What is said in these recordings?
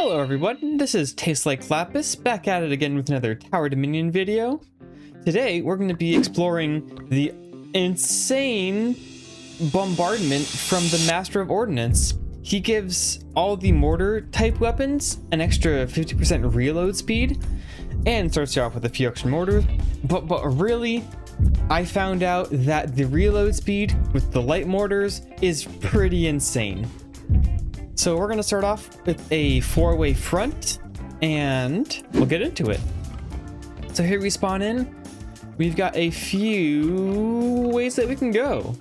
Hello everyone, this is Tastes Like Lapis, back at it again with another Tower Dominion video. Today we're going to be exploring the insane bombardment from the Master of Ordnance. He gives all the mortar type weapons an extra 50% reload speed and starts you off with a few extra mortars. But really, I found out that the reload speed with the light mortars is pretty insane. So we're going to start off with a 4-way front and we'll get into it. So here we spawn in. We've got a few ways that we can go.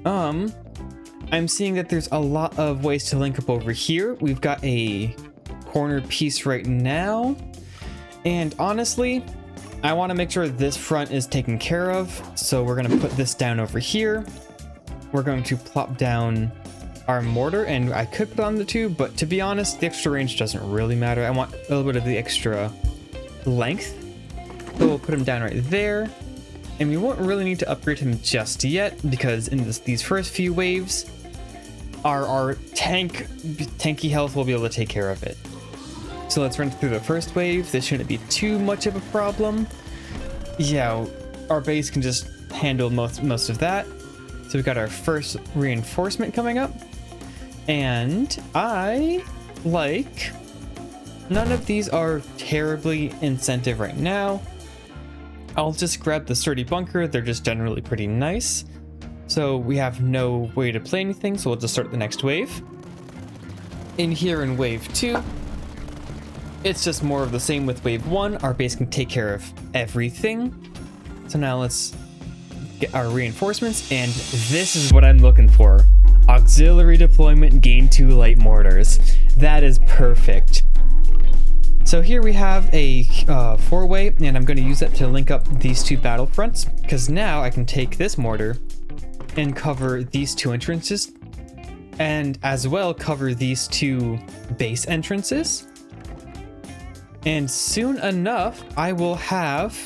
I'm seeing that there's a lot of ways to link up over here. We've got a corner piece right now. And honestly, I want to make sure this front is taken care of. So we're going to put this down over here. We're going to plop down our mortar, and I could put on the two, but to be honest, the extra range doesn't really matter. I want a little bit of the extra length. So we'll put him down right there. And we won't really need to upgrade him just yet, because in these first few waves, our tanky health will be able to take care of it. So let's run through the first wave. This shouldn't be too much of a problem. Yeah, our base can just handle most of that. So we've got our first reinforcement coming up. And I like, none of these are terribly incentive right now. I'll just grab the sturdy bunker. They're just generally pretty nice. So we have no way to play anything, so we'll just start the next wave. In here in wave 2, it's just more of the same with wave 1. Our base can take care of everything. So now let's get our reinforcements, and this is what I'm looking for. Auxiliary deployment, gain 2 light mortars. That is perfect. So here we have a 4-way, and I'm going to use that to link up these two battle fronts, because now I can take this mortar and cover these 2 entrances, and as well cover these 2 base entrances. And soon enough, I will have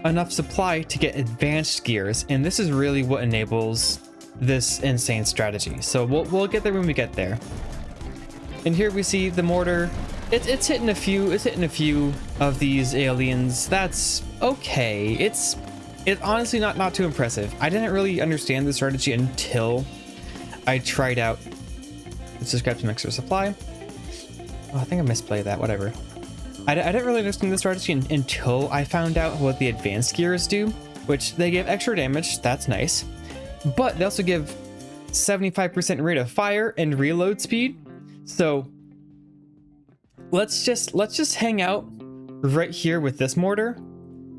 enough supply to get advanced gears, and this is really what enables this insane strategy. So we'll get there when we get there. And here we see the mortar. It's hitting a few of these aliens. That's okay. It's honestly not too impressive. I didn't really understand the strategy until I tried out. Let's just grab some extra supply. Oh, I think I misplayed that. Whatever. I didn't really understand the strategy until I found out what the advanced gears do, which they give extra damage. That's nice. But they also give 75% rate of fire and reload speed. So let's just hang out right here with this mortar,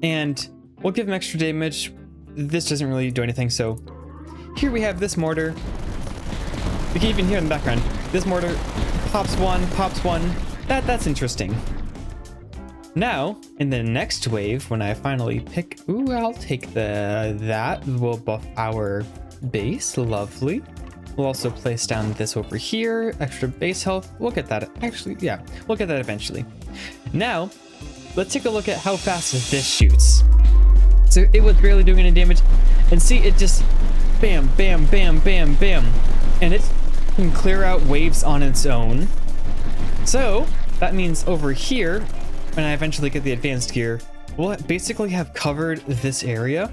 and we'll give them extra damage. This doesn't really do anything. So here we have this mortar. You can even hear in the background. This mortar pops one. That's interesting. Now, in the next wave, when I finally pick... Ooh, I'll take that. We'll buff our base. Lovely. We'll also place down this over here. Extra base health. We'll get that. Actually, yeah. We'll get that eventually. Now, let's take a look at how fast this shoots. So it was barely doing any damage. And see, it just... Bam, bam, bam, bam, bam. And it can clear out waves on its own. So, that means over here... when I eventually get the advanced gear, we'll basically have covered this area.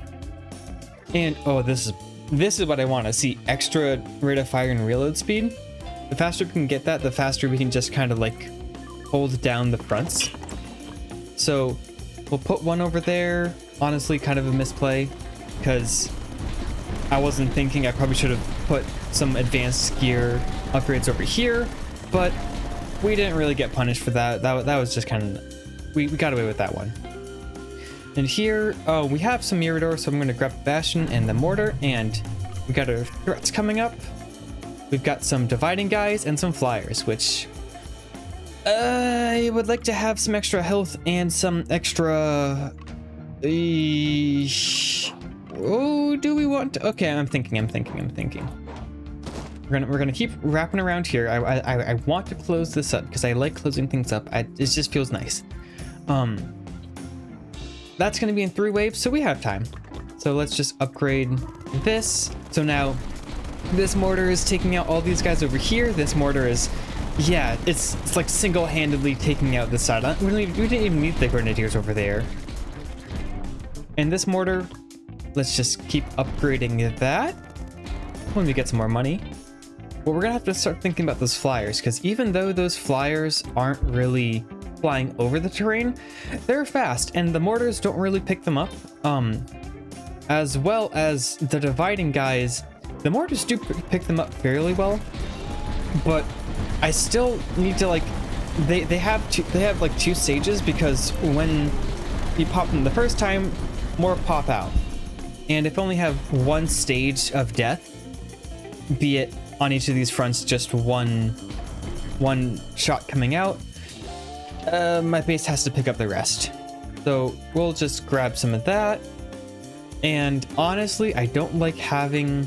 And oh, this is what I want to see. Extra rate of fire and reload speed. The faster we can get that, the faster we can just kind of like hold down the fronts. So we'll put one over there. Honestly, kind of a misplay, because I wasn't thinking. I probably should have put some advanced gear upgrades over here, but we didn't really get punished for that. That was just kind of... We got away with that one. And here, oh, we have some Mirador, so I'm going to grab Bastion and the mortar, and we got our threats coming up. We've got some dividing guys and some flyers, which I would like to have some extra health and some extra... Oh, do we want to... Okay, I'm thinking. We're gonna keep wrapping around here. I want to close this up because I like closing things up. It just feels nice. That's going to be in 3 waves, so we have time. So let's just upgrade this. So now this mortar is taking out all these guys over here. This mortar is Yeah, it's like single-handedly taking out this side. We didn't even need the grenadiers over there. And this mortar, let's just keep upgrading that when we get some more money. But we're gonna have to start thinking about those flyers, because even though those flyers aren't really flying over the terrain, they're fast, and the mortars don't really pick them up. As well as the dividing guys, the mortars do pick them up fairly well, but I still need to, like, they have like 2 stages, because when you pop them the first time, more pop out. And if only have 1 stage of death, be it on each of these fronts, just one shot coming out, my base has to pick up the rest. So we'll just grab some of that. And honestly, I don't like having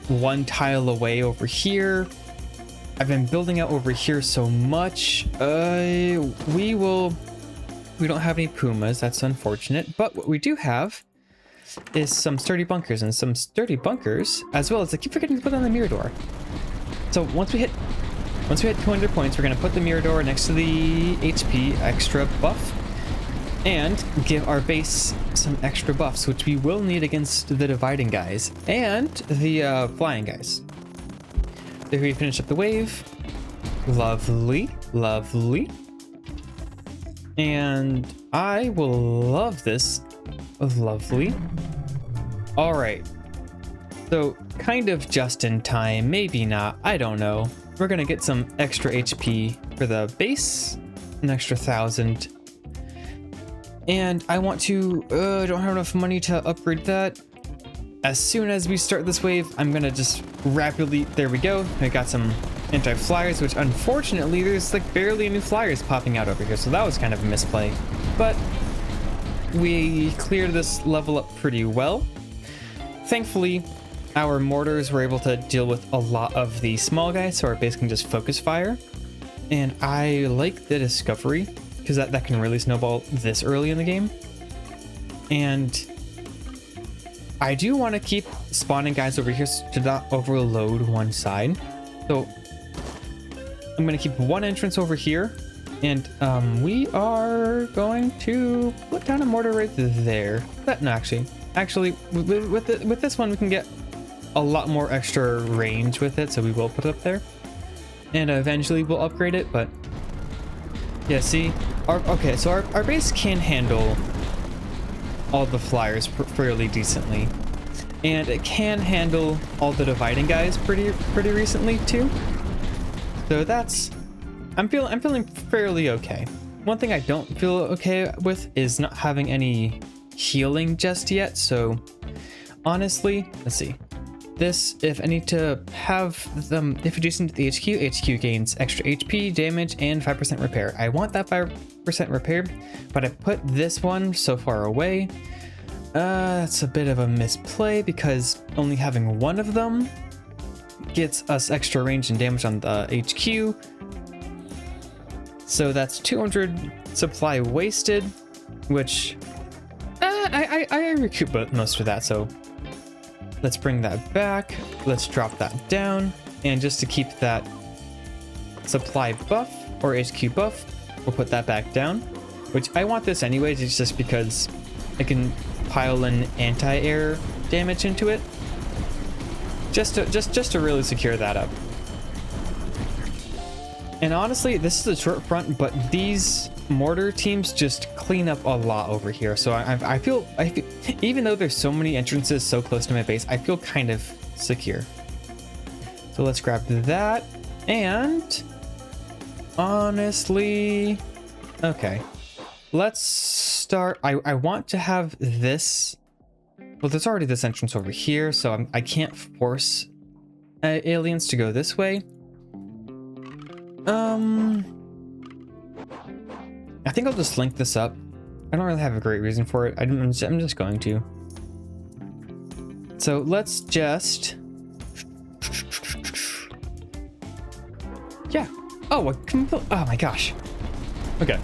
1 tile away over here. I've been building out over here so much. We don't have any pumas, that's unfortunate, but what we do have is some sturdy bunkers, and some sturdy bunkers, as well as I keep forgetting to put on the mirror door. So once we hit 200 points, we're gonna put the mirror door next to the HP extra buff and give our base some extra buffs, which we will need against the dividing guys and the flying guys. There we finish up the wave. Lovely, lovely. And I will love this. Lovely. All right. So kind of just in time, maybe not, I don't know. We're gonna get some extra HP for the base, an extra 1,000. And I want to, don't have enough money to upgrade that. As soon as we start this wave, I'm gonna just rapidly, there we go. I got some anti-flyers, which unfortunately there's like barely any flyers popping out over here. So that was kind of a misplay, but we cleared this level up pretty well. Thankfully, our mortars were able to deal with a lot of the small guys, so our base can just focus fire. And I like the discovery, because that can really snowball this early in the game. And I do want to keep spawning guys over here to not overload one side. So I'm going to keep 1 entrance over here. And we are going to put down a mortar right there. But no, actually, with this one, we can get a lot more extra range with it. So we will put it up there. And eventually we'll upgrade it. But yeah, see, okay, so our base can handle all the flyers fairly decently, and it can handle all the dividing guys pretty recently too. So that's, I'm feeling fairly okay. One thing I don't feel okay with is not having any healing just yet. So honestly, let's see. This, if I need to have them, if adjacent to the HQ gains extra HP, damage, and 5% repair. I want that 5% repair, but I put this one so far away. That's a bit of a misplay, because only having 1 of them gets us extra range and damage on the HQ. So that's 200 supply wasted, which I recoup most of that, so let's bring that back. Let's drop that down. And just to keep that supply buff or HQ buff, we'll put that back down, which I want this anyways. It's just because I can pile in anti-air damage into it. Just to really secure that up. And honestly, this is a short front, but these mortar teams just clean up a lot over here. So I feel even though there's so many entrances so close to my base, I feel kind of secure. So let's grab that. And honestly, okay, let's start. I want to have this. Well, there's already this entrance over here, so I can't force aliens to go this way. I think I'll just link this up. I don't really have a great reason for it. I'm just going to. So let's just, yeah. Oh, oh my gosh. Okay.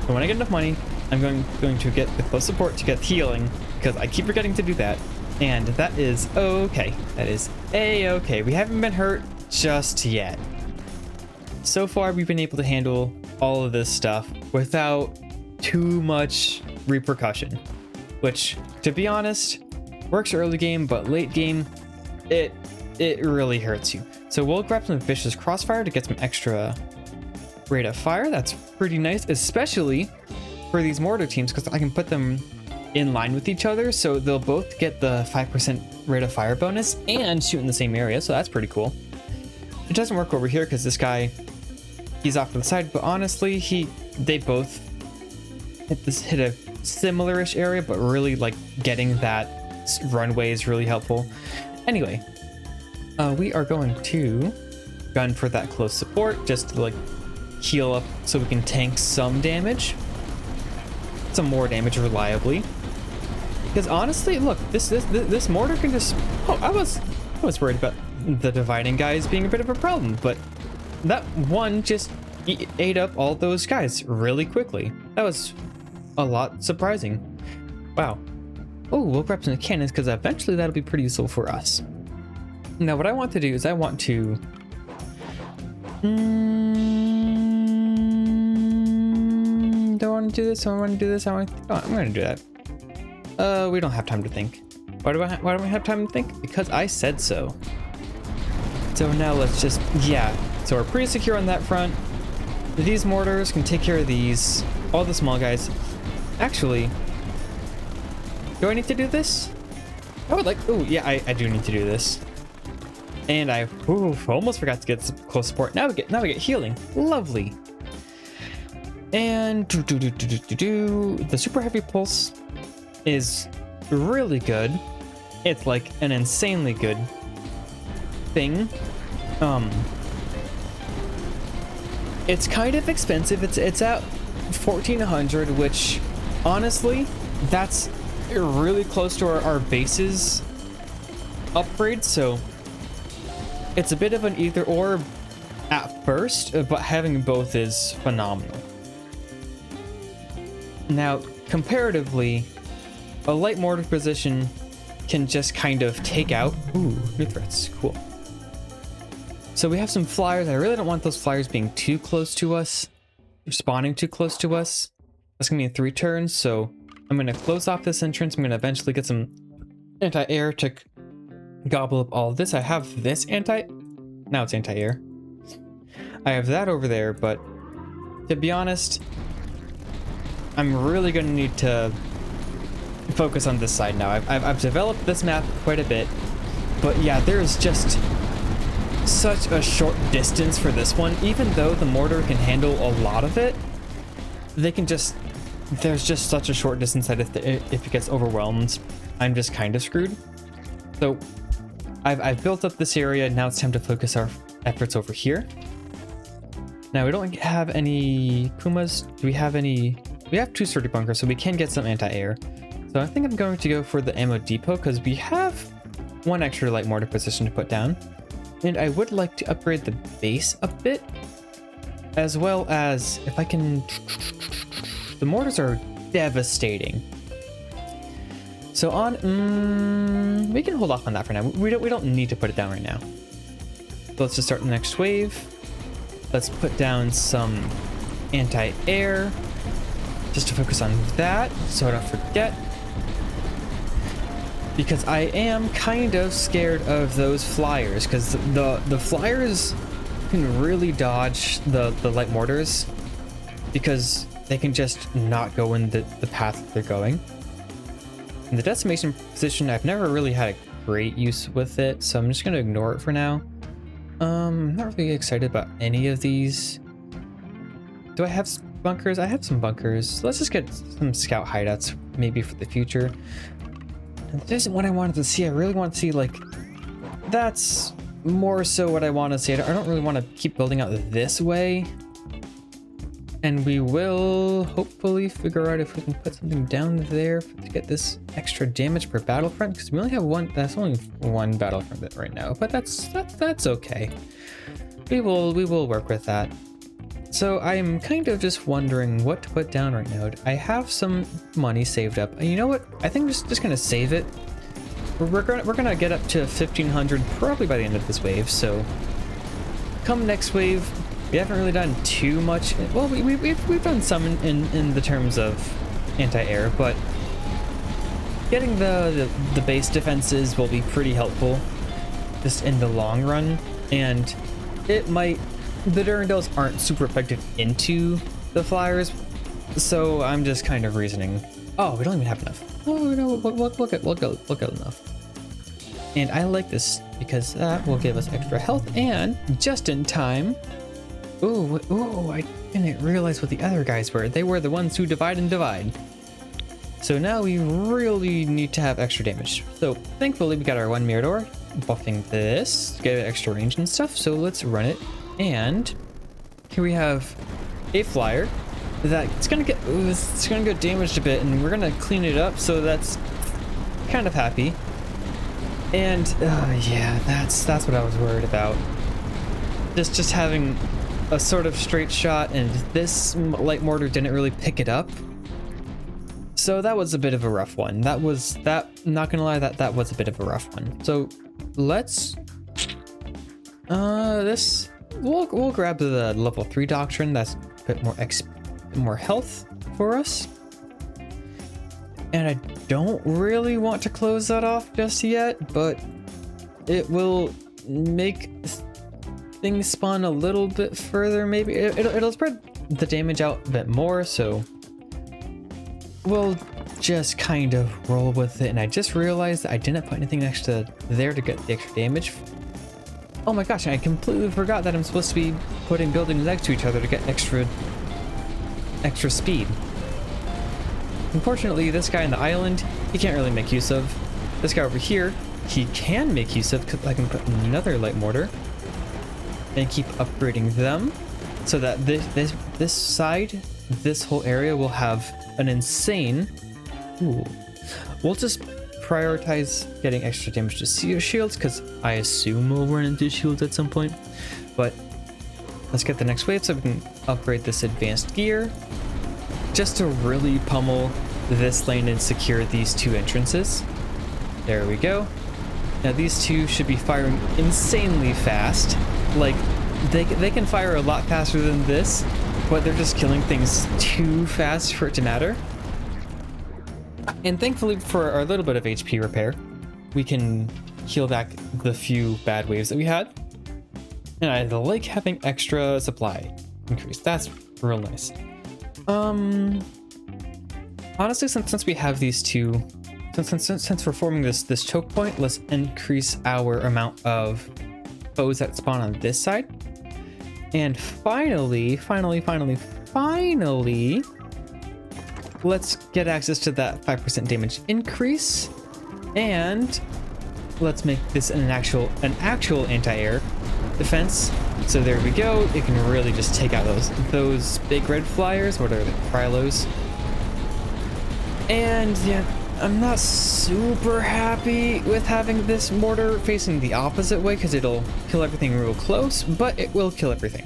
So when I get enough money, I'm going to get the close support to get healing, because I keep forgetting to do that. And that is okay. That is a-okay. We haven't been hurt just yet. so far we've been able to handle all of this stuff without too much repercussion, which, to be honest, works early game, but late game, it really hurts you. So we'll grab some vicious crossfire to get some extra rate of fire. That's pretty nice, especially for these mortar teams, because I can put them in line with each other, so they'll both get the 5% rate of fire bonus and shoot in the same area, so that's pretty cool. It doesn't work over here because this guy, he's off to the side, but honestly, they both hit a similar-ish area, but really like getting that runway is really helpful. Anyway, we are going to gun for that close support just to like heal up so we can tank some damage, some more damage reliably. Because honestly, look, this mortar can just. Oh, I was worried about the dividing guys being a bit of a problem, but that one just ate up all those guys really quickly. That was a lot surprising. Wow. Oh, we'll grab some cannons because eventually that'll be pretty useful for us. Now, what I want to do is I want to. Do I want to do this? I want to do this. I'm going to do that. We don't have time to think. Why don't we have time to think? Because I said so. So now let's just, yeah. So we're pretty secure on that front. These mortars can take care of these, all the small guys. Actually, do I need to do this? I would like, oh yeah, I do need to do this. And I almost forgot to get some close support. Now we get healing. Lovely. And the super heavy pulse is really good. It's like an insanely good thing. It's kind of expensive. It's at 1,400, which honestly, that's really close to our bases upgrade. So it's a bit of an either or at first, but having both is phenomenal. Now, comparatively, a light mortar position can just kind of take out. Ooh, new threats, cool. So we have some flyers. I really don't want those flyers being too close to us, spawning too close to us. That's gonna be in 3 turns, so I'm gonna close off this entrance. I'm gonna eventually get some anti-air to gobble up all of this. I have this now it's anti-air. I have that over there, but to be honest, I'm really gonna need to focus on this side now. I've developed this map quite a bit, but yeah, there's just such a short distance for this one. Even though the mortar can handle a lot of it, there's just such a short distance that if it gets overwhelmed, I'm just kind of screwed. So I've built up this area. Now it's time to focus our efforts over here. Now we don't have any Pumas. Do we have any? We have 2 sturdy bunkers, so we can get some anti-air. So I think I'm going to go for the ammo depot because we have 1 extra light mortar position to put down. And I would like to upgrade the base a bit, as well as if I can. The mortars are devastating. So we can hold off on that for now. We don't need to put it down right now. So let's just start the next wave. Let's put down some anti-air just to focus on that, so I don't forget. Because I am kind of scared of those flyers, because the flyers can really dodge the light mortars, because they can just not go in the path that they're going. In the decimation position, I've never really had a great use with it, so I'm just going to ignore it for now. I'm not really excited about any of these. Do I have bunkers? I have some bunkers. Let's just get some scout hideouts maybe for the future. This isn't what I wanted to see. I really want to see, like, that's more so what I want to see. I don't really want to keep building out this way. And we will hopefully figure out if we can put something down there to get this extra damage per battlefront, because we only have one. That's only 1 battlefront right now, but that's okay. We will work with that. So I'm kind of just wondering what to put down right now. I have some money saved up. And you know what? I think I'm just gonna save it. We're gonna get up to 1,500 probably by the end of this wave. So come next wave, We haven't really done too much. Well, we've done some in the terms of anti-air, but getting the base defenses will be pretty helpful just in the long run. And it might, the Durandals aren't super effective into the flyers, so I'm just kind of reasoning, oh, we don't even have enough. Oh no, we'll get enough. And I like this because that will give us extra health and just in time. Ooh, I didn't realize what the other guys were. They were the ones who divide and divide. So now we really need to have extra damage. So thankfully we got our one Mortar, buffing this, get extra range and stuff. So let's run it. And here we have a flyer that's gonna get damaged a bit, and we're gonna clean it up. So that's kind of happy. And yeah, that's what I was worried about. Just having a sort of straight shot, and this light mortar didn't really pick it up. So that was a bit of a rough one. Not gonna lie, that was a bit of a rough one. So let's we'll grab the level 3 doctrine. That's a bit more health for us. And I don't really want to close that off just yet, but it will make things spawn a little bit further. Maybe it'll spread the damage out a bit more, so we'll just kind of roll with it. And I just realized that I didn't put anything next to there to get the extra damage. Oh my gosh, I completely forgot that I'm supposed to be putting buildings next to each other to get extra speed. Unfortunately, this guy on the island, he can't really make use of. This guy over here, he can make use of, because I can put another light mortar and keep upgrading them so that this side, this whole area will have an insane. Ooh. We'll just prioritize getting extra damage to shields, because I assume we'll run into shields at some point. But let's get the next wave so we can upgrade this advanced gear, just to really pummel this lane and secure these two entrances. There we go. Now these two should be firing insanely fast. Like they can fire a lot faster than this, but they're just killing things too fast for it to matter. And thankfully for our little bit of HP repair, we can heal back the few bad waves that we had. And I like having extra supply increase. That's real nice. Honestly, since we have these two, since we're forming this choke point, let's increase our amount of foes that spawn on this side. And finally, let's get access to that 5% damage increase, and let's make this an actual anti-air defense. So there we go. It can really just take out those big red flyers. What are the Krylos? And yeah, I'm not super happy with having this mortar facing the opposite way, because it'll kill everything real close, but it will kill everything,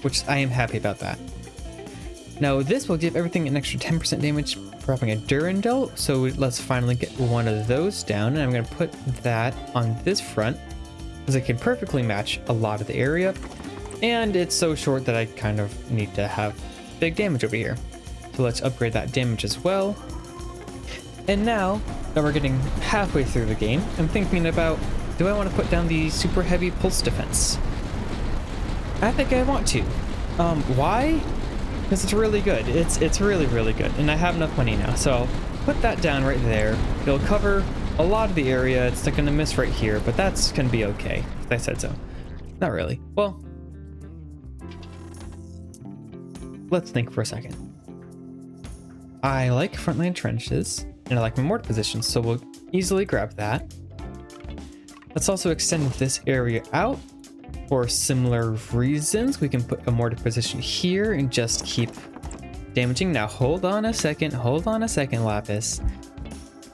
which I am happy about that. Now this will give everything an extra 10% damage for having a Durandal, so let's finally get one of those down. And I'm going to put that on this front, because it can perfectly match a lot of the area, and it's so short that I kind of need to have big damage over here. So let's upgrade that damage as well. And now that we're getting halfway through the game, I'm thinking about, do I want to put down the super heavy pulse defense? I think I want to. Why? Because it's really good. It's really, really good. And I have enough money now, so I'll put that down right there. It'll cover a lot of the area. It's not going to miss right here, but that's going to be okay, if I said so. Not really. Well, let's think for a second. I like frontline trenches, and I like my mortar position, so we'll easily grab that. Let's also extend this area out for similar reasons. We can put a mortar position here and just keep damaging. Now hold on a second, Lapis.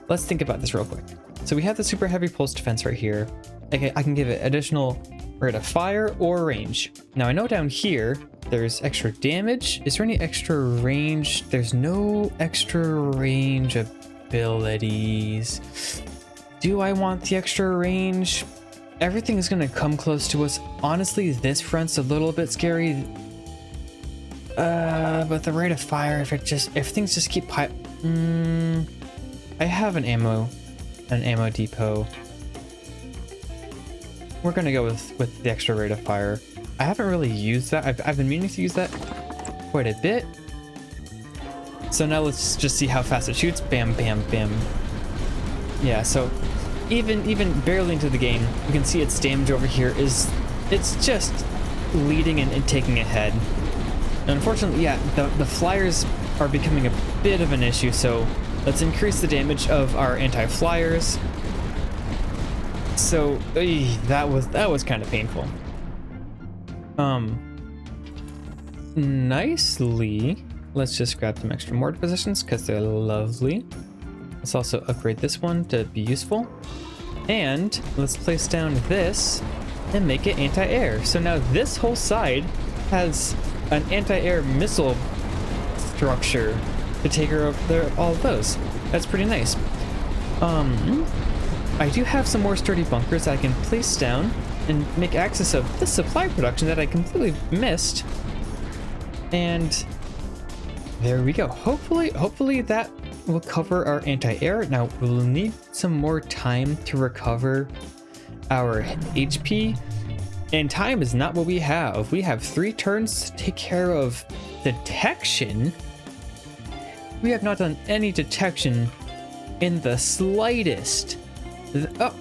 Let's think about this real quick. So we have the super heavy pulse defense right here. Okay, I can give it additional rate of fire or range. Now I know down here there's extra damage. Is there any extra range? There's no extra range abilities. Do I want the extra range? everything is gonna come close to us. Honestly, this front's a little bit scary. But the rate of fire, if things just keep I have an ammo depot. We're gonna go with the extra rate of fire. I haven't really used that. I've been meaning to use that quite a bit. So now let's just see how fast it shoots. Bam, bam, bam. Yeah, so even barely into the game, you can see its damage over here it's just leading and taking ahead. And unfortunately, yeah, the flyers are becoming a bit of an issue, so let's increase the damage of our anti-flyers. So that was kind of painful. Nicely, let's just grab some extra mortar positions because they're lovely. Let's also upgrade this one to be useful. And let's place down this and make it anti-air. So now this whole side has an anti-air missile structure to take care of all of those. That's pretty nice. I do have some more sturdy bunkers that I can place down and make access of this supply production that I completely missed. And there we go. Hopefully that will cover our anti-air. Now we'll need some more time to recover our HP, and time is not what we have. We have 3 turns to take care of detection. We have not done any detection in the slightest. Oh,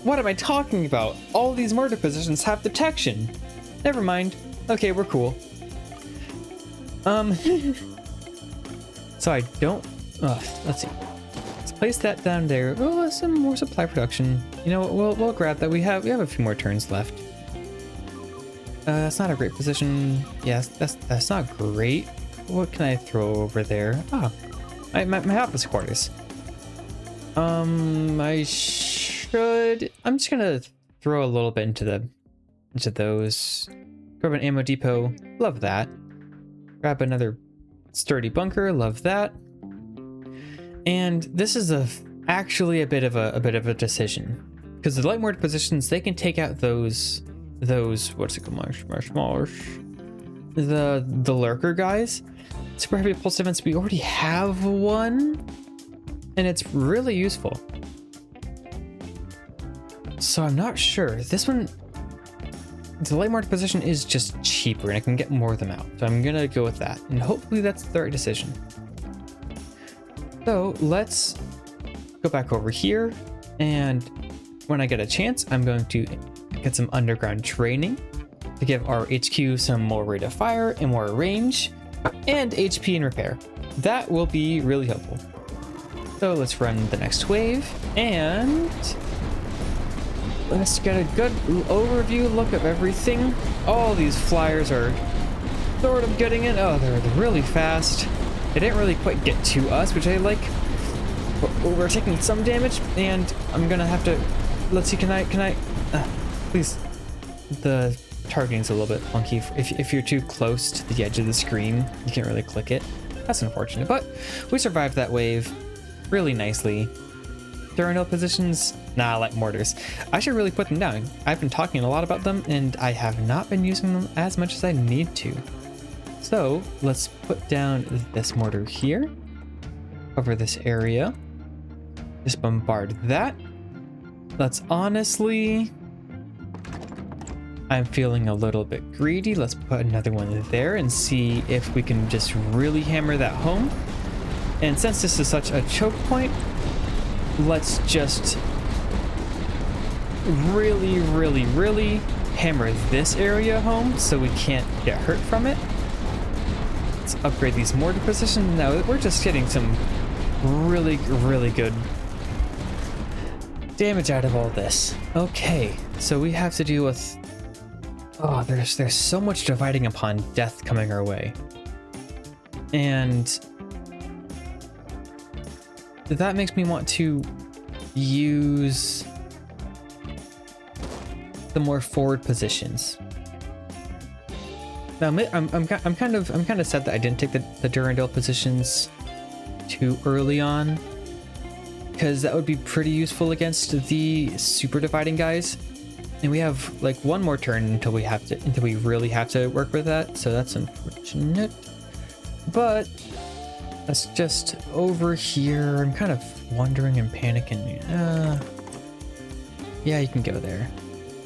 what am I talking about? All these mortar positions have detection. Never mind. Okay, we're cool. So I don't. Let's see. Let's place that down there. Oh, some more supply production. You know what? We'll grab that. We have a few more turns left. That's not a great position. Yes, that's not great. What can I throw over there? Ah, my office quarters. I should. I'm just gonna throw a little bit into those. Grab an ammo depot. Love that. Grab another sturdy bunker. Love that. And this is actually a bit of a decision, because the light mortar positions, they can take out those what's it called, the lurker guys. Super heavy pulse defense, we already have one, and it's really useful. So I'm not sure. This one, the light mortar position is just cheaper and I can get more of them out. So I'm gonna go with that, and hopefully that's the right decision. So let's go back over here, and when I get a chance, I'm going to get some underground training to give our HQ some more rate of fire and more range and HP and repair. That will be really helpful. So let's run the next wave and let's get a good overview look of everything. All these flyers are sort of getting in. Oh, they're really fast. They didn't really quite get to us, which I like. We're taking some damage, and I'm gonna have to. Let's see. Can I? Please. The targeting's a little bit funky. If you're too close to the edge of the screen, you can't really click it. That's unfortunate, but we survived that wave really nicely. Durandal positions, nah, I like mortars. I should really put them down. I've been talking a lot about them, and I have not been using them as much as I need to. So let's put down this mortar here, cover this area, just bombard that. Let's honestly, I'm feeling a little bit greedy. Let's put another one there and see if we can just really hammer that home. And since this is such a choke point, let's just really, really, really hammer this area home so we can't get hurt from it. Let's upgrade these mortar positions. Now we're just getting some really, really good damage out of all this. Okay, so we have to deal with, oh, there's so much dividing upon death coming our way, and that makes me want to use the more forward positions. Now I'm kind of sad that I didn't take the Durandal positions too early on, because that would be pretty useful against the super dividing guys. And we have like one more turn until we really have to work with that. So that's unfortunate. But that's just over here. I'm kind of wondering and panicking. Yeah, you can go there.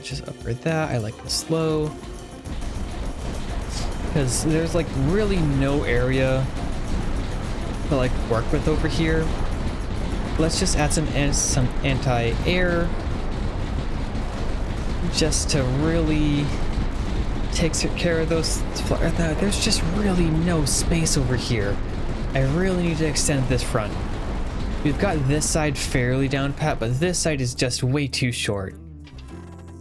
Just upgrade that. I like the slow. Because there's like really no area to like work with over here. Let's just add some anti-air. Just to really take care of those. There's just really no space over here. I really need to extend this front. We've got this side fairly down pat, but this side is just way too short.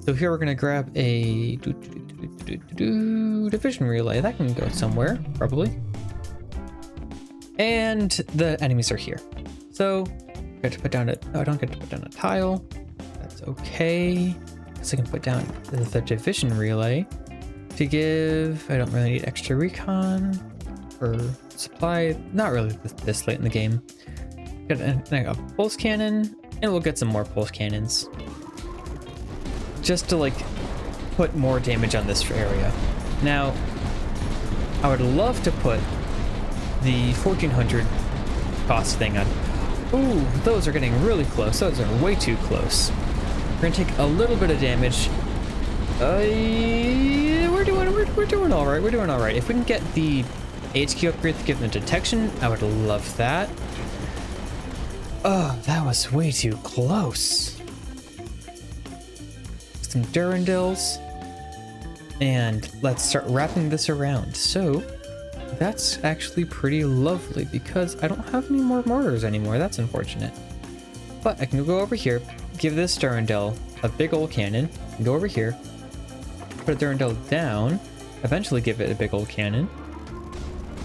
So here we're gonna grab a division relay. That can go somewhere, probably. And the enemies are here. So I get to put down a, no, I don't get to put down a tile. That's okay. So I can put down the division relay to give, I don't really need extra recon or supply, not really this late in the game. Got a pulse cannon, and we'll get some more pulse cannons. Just to like put more damage on this area. Now, I would love to put the 1400 cost thing on. Ooh, those are getting really close. Those are way too close. We're gonna take a little bit of damage. We're doing all right. We're doing all right. If we can get the HQ upgrade to give them detection, I would love that. Oh, that was way too close. Some Durandils, and let's start wrapping this around. So that's actually pretty lovely because I don't have any more mortars anymore. That's unfortunate. But I can go over here, give this Durandil a big old cannon, and go over here, put a Durandil down, eventually give it a big old cannon.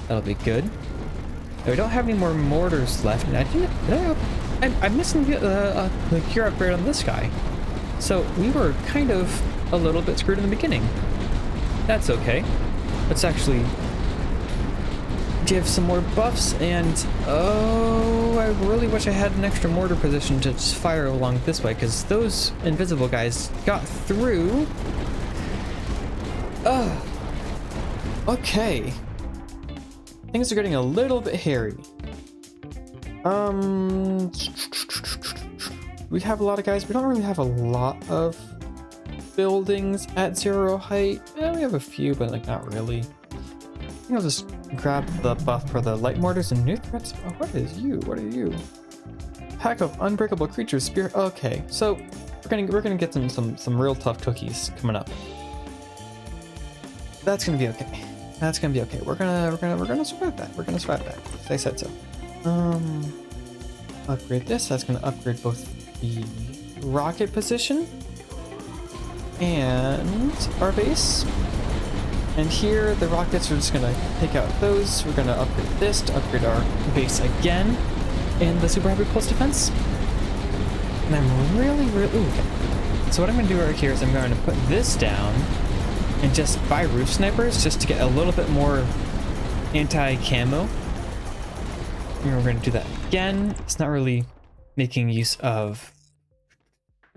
That'll be good. Now, we don't have any more mortars left, and I think I'm missing the cure upgrade on this guy. So we were kind of a little bit screwed in the beginning. That's okay. Let's actually give some more buffs, and oh, I really wish I had an extra mortar position to just fire along this way, because those invisible guys got through. Okay. Things are getting a little bit hairy. We have a lot of guys. We don't really have a lot of buildings at 0 height. Yeah, we have a few, but like not really. I think I'll just grab the buff for the light mortars and new threats. Oh, what is you? What are you? Pack of unbreakable creatures. Spear. Okay, so we're gonna get some real tough cookies coming up. That's gonna be okay. That's gonna be okay. We're gonna survive that. We're gonna survive that. I said so. Upgrade this. That's gonna upgrade both the rocket position and our base. And here the rockets are just gonna take out those. We're gonna upgrade this to upgrade our base again in the super heavy pulse defense. And I'm really ooh, okay. So what I'm gonna do right here is I'm going to put this down and just buy roof snipers just to get a little bit more anti-camo. And we're going to do that again. It's not really making use of...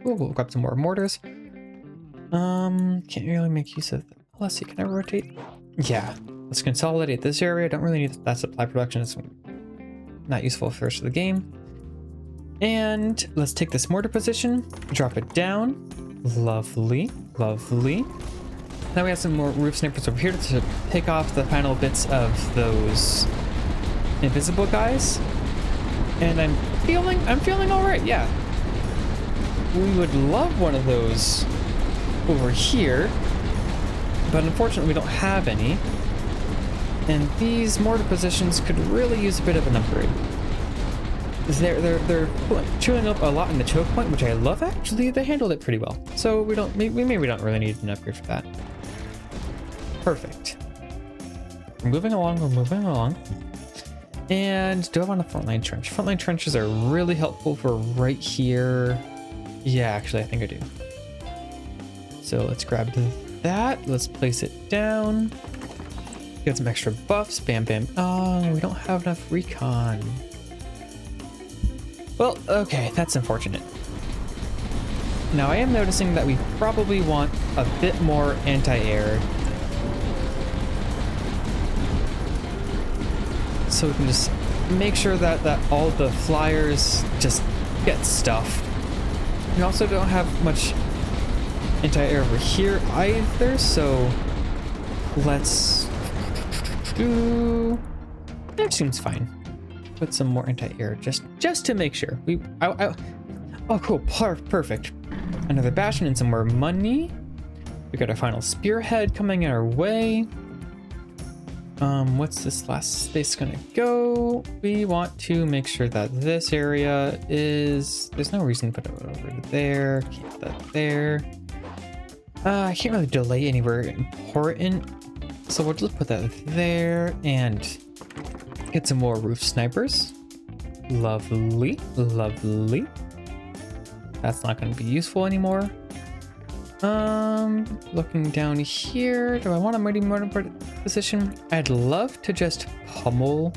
Oh, we'll grab some more mortars. Can't really make use of... Let's see, can I rotate? Yeah, let's consolidate this area. I don't really need that supply production. It's not useful for the rest of the game. And let's take this mortar position, drop it down. Lovely, lovely. Now we have some more roof snipers over here to pick off the final bits of those invisible guys. And I'm feeling all right, yeah. We would love one of those over here, but unfortunately we don't have any. And these mortar positions could really use a bit of an upgrade. They're chewing up a lot in the choke point, which I love. Actually, they handled it pretty well. So we maybe don't really need an upgrade for that. Perfect. We're moving along. We're moving along. And do I want a frontline trench? Frontline trenches are really helpful for right here. Yeah, actually, I think I do. So let's grab that. Let's place it down. Get some extra buffs. Bam, bam. Oh, we don't have enough recon. Well, okay, that's unfortunate. Now I am noticing that we probably want a bit more anti-air. So we can just make sure that all the flyers just get stuff. We also don't have much anti-air over here either, so let's do... That seems fine. Put some more anti-air just to make sure. Oh, cool. Perfect. Another bastion and some more money. We got our final spearhead coming our way. What's this last space gonna go? We want to make sure that this area is... There's no reason to put it over there. Keep that there. I can't really delay anywhere important, so we'll just put that there and get some more roof snipers. Lovely, lovely. That's not going to be useful anymore. Looking down here, do I want a mighty mortar position? I'd love to just pummel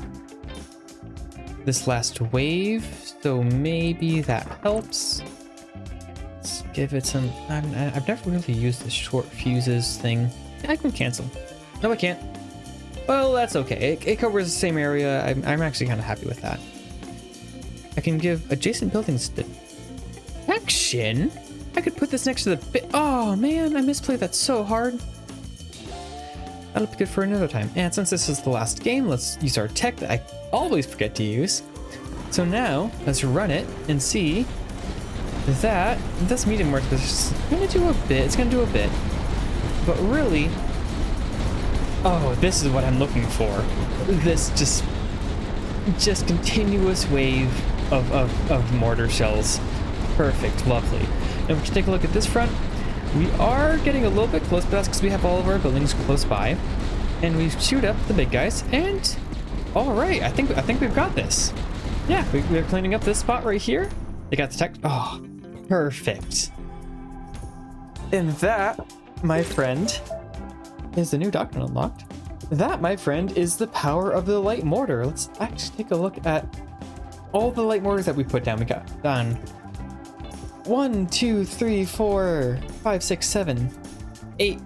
this last wave, so maybe that helps. Let's give it some... I've never really used the short fuses thing. I can cancel. No, I can't. Well, that's okay. It covers the same area. I'm actually kind of happy with that. I can give adjacent buildings detection. I could put this next to the bit. Oh man, I misplayed that so hard. That'll be good for another time. And since this is the last game, let's use our tech that I always forget to use. So now let's run it and see that this medium work is gonna do a bit. It's gonna do a bit, but really, oh, this is what I'm looking for. This just continuous wave of mortar shells. Perfect, lovely. And we can take a look at this front. We are getting a little bit close, but that's because we have all of our buildings close by. And we shoot up the big guys, and all right, I think we've got this. Yeah, we're cleaning up this spot right here. They got the tech. Oh, perfect. And that, my friend, is the new doctrine unlocked. That, my friend, is the power of the light mortar. Let's actually take a look at all the light mortars that we put down. We got done 1, 2, 3, 4, 5, 6, 7, 8,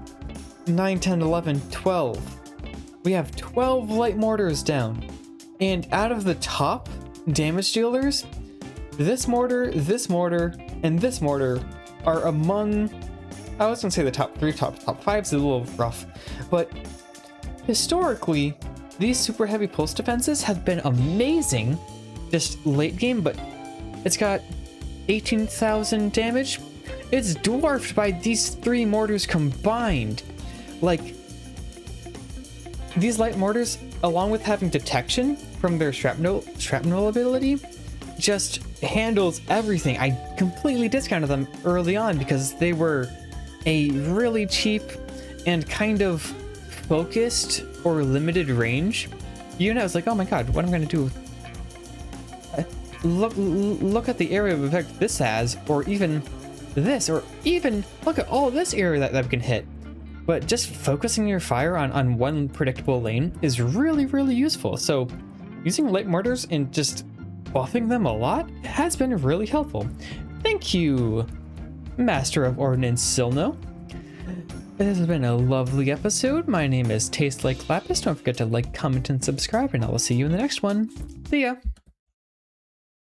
9, 10, 11, 12. We have 12 light mortars down. And out of the top damage dealers, this mortar, and this mortar are among... I was gonna say the top 3, top 5's a little rough, but historically, these super heavy pulse defenses have been amazing, just late game, but it's got 18,000 damage. It's dwarfed by these 3 mortars combined. Like, these light mortars, along with having detection from their shrapnel ability, just handles everything. I completely discounted them early on because they were a really cheap and kind of focused or limited range. You know, it's like, oh my god, what am I going to do? Look at the area of effect this has, or even this, or even look at all this area that we can hit. But just focusing your fire on one predictable lane is really, really useful. So using light mortars and just buffing them a lot has been really helpful. Thank you, Master of Ordnance Silno. This has been a lovely episode. My name is Taste Like Lapis. Don't forget to like, comment, and subscribe, and I will see you in the next one. See ya!